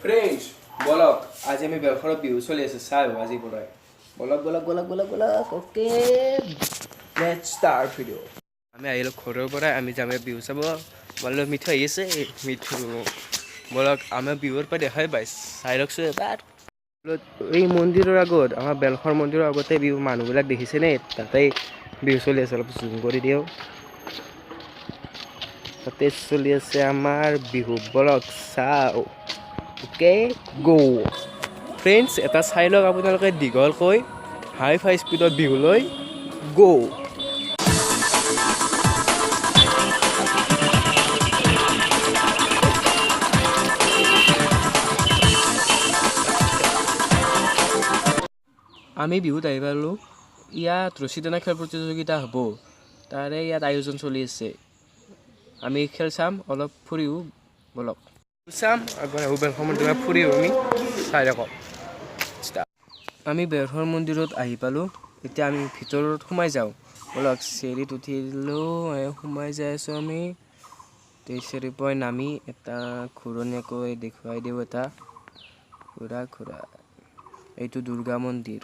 Friends বলক আজি আমি বেলখৰত বিহু চলি আছে চাই আজি পৰাই বলক ওকে লেটস ষ্টাৰ্ট ভিডিঅ' আমি আহিলোঁ ঘৰৰ পৰা আমি যাম বিহু চাব বলক মিঠু আহি আছে মিঠু বলক আমাৰ বিহুৰ পৰা দেখাই পাইছ চাই লওকচোন এবাৰ এই মন্দিৰৰ আগত আমাৰ বেলখৰ মন্দিৰৰ আগতে বিহু মানুহবিলাক দেখিছেনে তাতেই বিহু চলি আছে অলপ জুম কৰি দিওঁ তাতে চলি আছে আমাৰ বিহু বলক চাও ওকে গো ফ্ৰেণ্ডছ এটা চাই লওক আপোনালোকে দীঘলকৈ হাই ফাই স্পীডত বিহুলৈ গো আমি বিহুত আহি পালোঁ ইয়াত ৰছী টনা খেল প্ৰতিযোগিতা হ'ব তাৰে ইয়াত আয়োজন চলি আছে আমি খেল চাম অলপ ফুৰিও বলক চাম বেলখৰ মন্দিৰত ফুৰিও আমি চাই থাকক আমি বেলখৰ মন্দিৰত আহি পালোঁ এতিয়া আমি ভিতৰত সোমাই যাওঁ বলক চিৰিত উঠিলোঁ সোমাই যাই আছোঁ আমি চিৰিৰ পৰা নামি এটা ঘূৰণীয়াকৈ দেখুৱাই দিওঁ এটা ঘূৰা এইটো দুৰ্গা মন্দিৰ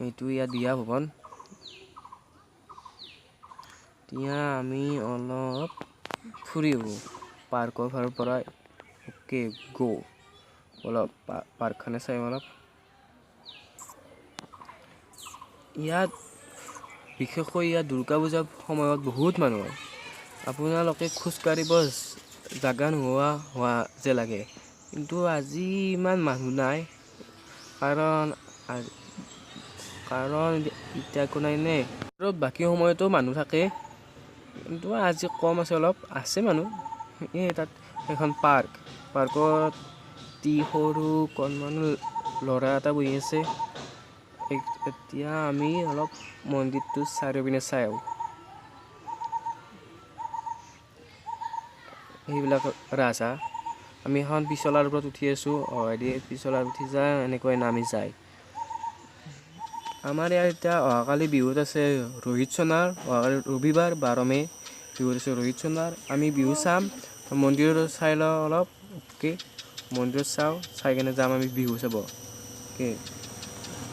এইটো ইয়াত বিয়া ভৱন এতিয়া আমি অলপ ফুৰিব পাৰ্কৰ ফালৰ পৰা ওকে গো অলপ পাৰ্কখনে চাই অলপ ইয়াত বিশেষকৈ ইয়াত দুৰ্গা পূজাৰ সময়ত বহুত মানুহ হয় আপোনালোকে খোজকাঢ়িব জাগা নোহোৱা হোৱা যে লাগে কিন্তু আজি ইমান মানুহ নাই কাৰণ এতিয়া একো নাই নে বাকী সময়তো মানুহ থাকে কিন্তু আজি কম আছে অলপ আছে মানুহ এই তাত এখন পাৰ্কত সৰু কণমান ল'ৰা এটা বহি আছে এতিয়া আমি অলপ মন্দিৰটো চাৰিওপিনে চাই আহোঁ সেইবিলাক ৰাজহাঁহ আমি এখন পিছলাৰ ওপৰত উঠি আছোঁ পিছলাৰ উঠি যায় এনেকৈ নামি যায় আমাৰ ইয়াত এতিয়া অহাকালি বিহুত আছে ৰোহিত চনাৰ অহাকালি ৰবিবাৰ 12 মে বিহুত আছে ৰোহিত চনাৰ আমি বিহু চাম মন্দিৰত চাই লওঁ অলপ অ'কে মন্দিৰত চাই কেনে যাম আমি বিহু চাব অ'কে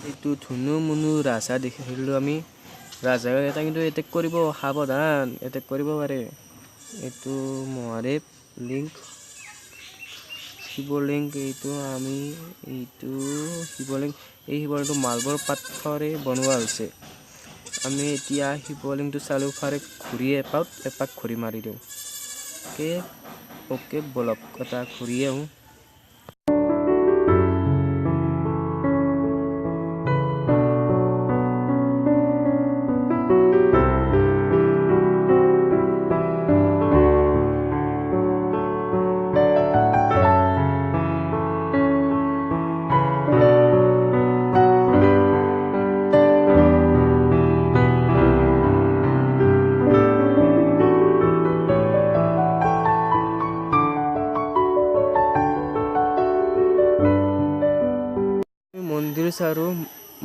এইটো ধুনু মুনু ৰাজহাঁহ দেখিছিলোঁ আমি ৰাজহাঁহে এটা কিন্তু এটেক কৰিব সাৱধান এটেক কৰিব পাৰে এইটো মহাদেৱ লিংক শিৱলিংগ এইটো শিৱলিংগ এই শিৱলিংগটো মাৰ্বল পাথৰে বনোৱা হৈছে আমি এতিয়া শিৱলিংগটো চাৰিওফালে ঘূৰি এপাক ঘূৰি মাৰি দিওঁ অ'কে বলক এটা ঘূৰি আহোঁ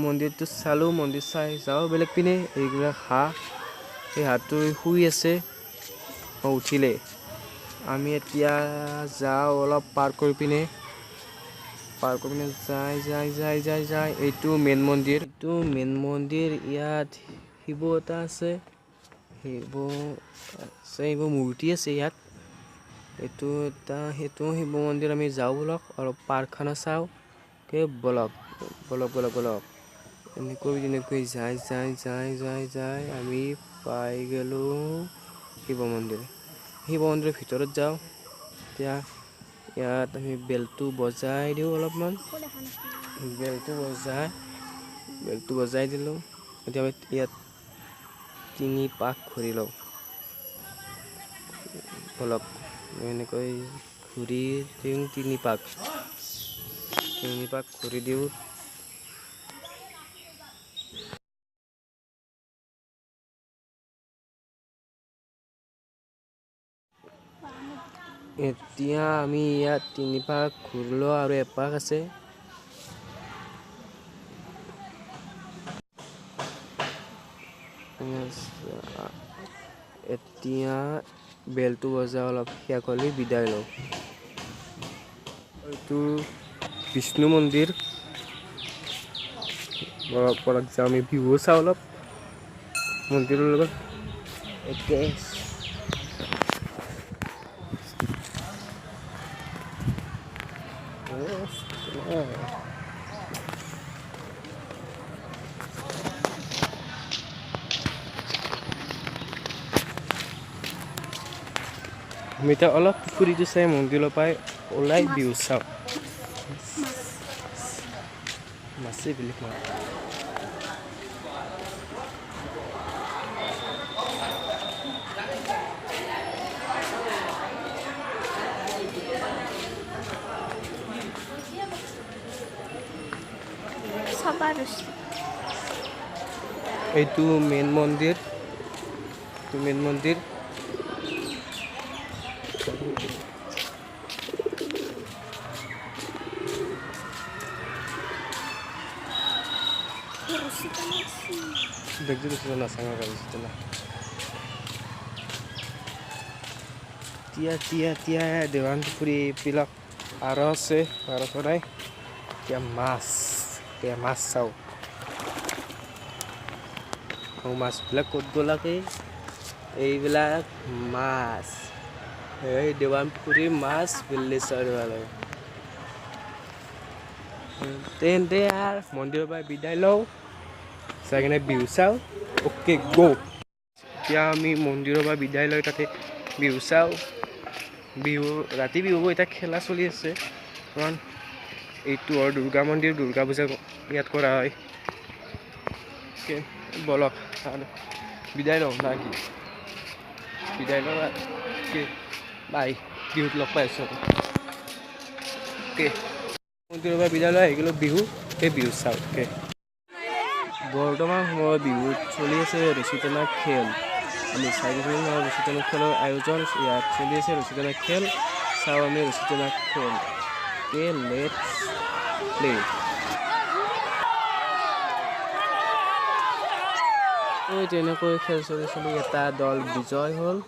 মন্দিৰটো চালোঁ মন্দিৰ চাই যাওঁ বেলেগ পিনে এইবিলাক হাঁহ এই হাঁহটো শুই আছে উঠিলে আমি এতিয়া যাওঁ অলপ পাৰ্কৰ পিনে যাই এইটো মেইন মন্দিৰ ইয়াত শিৱ এটা আছে শিৱ মূৰ্তি আছে ইয়াত সেইটো শিৱ মন্দিৰ আমি যাওঁ বলক অলপ পাৰ্কখনো চাওঁ বলক এনেকৈ যাই আমি পাই গ'লোঁ শিৱ মন্দিৰৰ ভিতৰত যাওঁ এতিয়া ইয়াত আমি বেলটো বজাই দিওঁ অলপমান বেলটো বজাই দিলোঁ এতিয়া আমি ইয়াত 3 পাক ঘূৰি লওঁ বলক এনেকৈ ঘূৰি দিওঁ 3 পাক ঘূৰি দিওঁ এতিয়া আমি ইয়াত 3 পাক ঘূৰিলোঁ আৰু এপাক আছে এতিয়া বেলটো বজা অলপ শেষ হ'লে বিদায় লওঁ। এইটো বিষ্ণু মন্দিৰ পৰাক যাওঁ আমি বিহু চাওঁ অলপ মন্দিৰৰ লগত একে। আমি এতিয়া অলপ পুখুৰীটো চাই মন্দিৰৰ পৰাই ওলাই বিহু চাওঁ। মাছে বেলেগ মাছ। এইটো মেইন মন্দিৰ। দেখছি তো নাচাঙা গাড়িছে না তিয়া দেৱান পুখুৰী এইবিলাক পাৰ আছে পাৰ চৰাই এতিয়া মাছ চাওঁ মাছবিলাক ক'ত গ'লাকে এইবিলাক মাছ এই দেৱান পুখুৰীৰ মাছ বিল্লি চাৰিওফালে তেন্তে আৰু মন্দিৰৰ পৰা বিদায় লওঁ চাই কিনে বিহু চাওঁ অ'কে গো। এতিয়া আমি মন্দিৰৰ পৰা বিদায় লৈ তাতে বিহু চাওঁ ৰাতি বিহু এতিয়া খেলা চলি আছে কাৰণ এইটো আৰু দুৰ্গা মন্দিৰ দুৰ্গা পূজা ইয়াত কৰা হয়। বলক বিদায় লওঁ না কি বিদায় লওঁ বাই বিহুত লগ পাই আছোঁ অ'কে। মন্দিৰৰ পৰা বিদায় লৈ আহি গ'লোঁ বিহু চাওঁ অ'কে। বৰ্তমান সময়ত বিহুত চলি আছে ৰছী টনা খেল। আমি 4 দিন ৰছী টনা খেলৰ আয়োজন ইয়াত চলি আছে ৰছী টনা খেল চাওঁ আমি ৰছী টনা খেল লেটছ প্লে। তেনেকৈ খেল চলি এটা দল বিজয় হ'ল।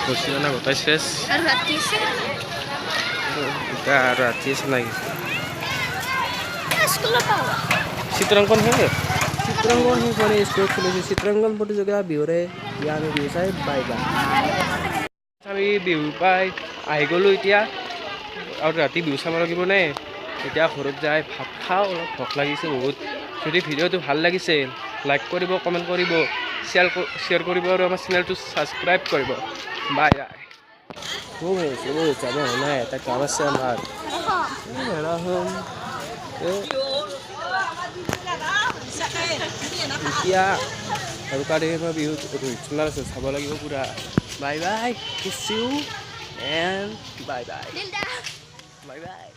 Cocina gotai ses. Rati se lagi. Citrangkon है Citrangkon ही कोने स्टोर खुले से Citrangkon पटे जगह बिवरे यार में बिवसा है बाय बाय। আমি বিহু পাই আহি গ'লোঁ এতিয়া আৰু ৰাতি বিহু চাব লাগিব নে এতিয়া ঘৰত যাই ভাত খাওঁ অলপ ভোক লাগিছে বহুত। যদি ভিডিঅ'টো ভাল লাগিছে লাইক কৰিব কমেণ্ট কৰিব শ্বেয়াৰ কৰিব আৰু আমাৰ চেনেলটো ছাবস্ক্ৰাইব কৰিব। Bye bye. যাব নাই এটা কাম আছে আমাৰ এতিয়া আৰু কাৰিকৰ বিহু ৰোহিত চন্দ্ৰ আছে চাব লাগিব পুৰা। বাই বাই, কিছ ইউ এণ্ড বাই বাই।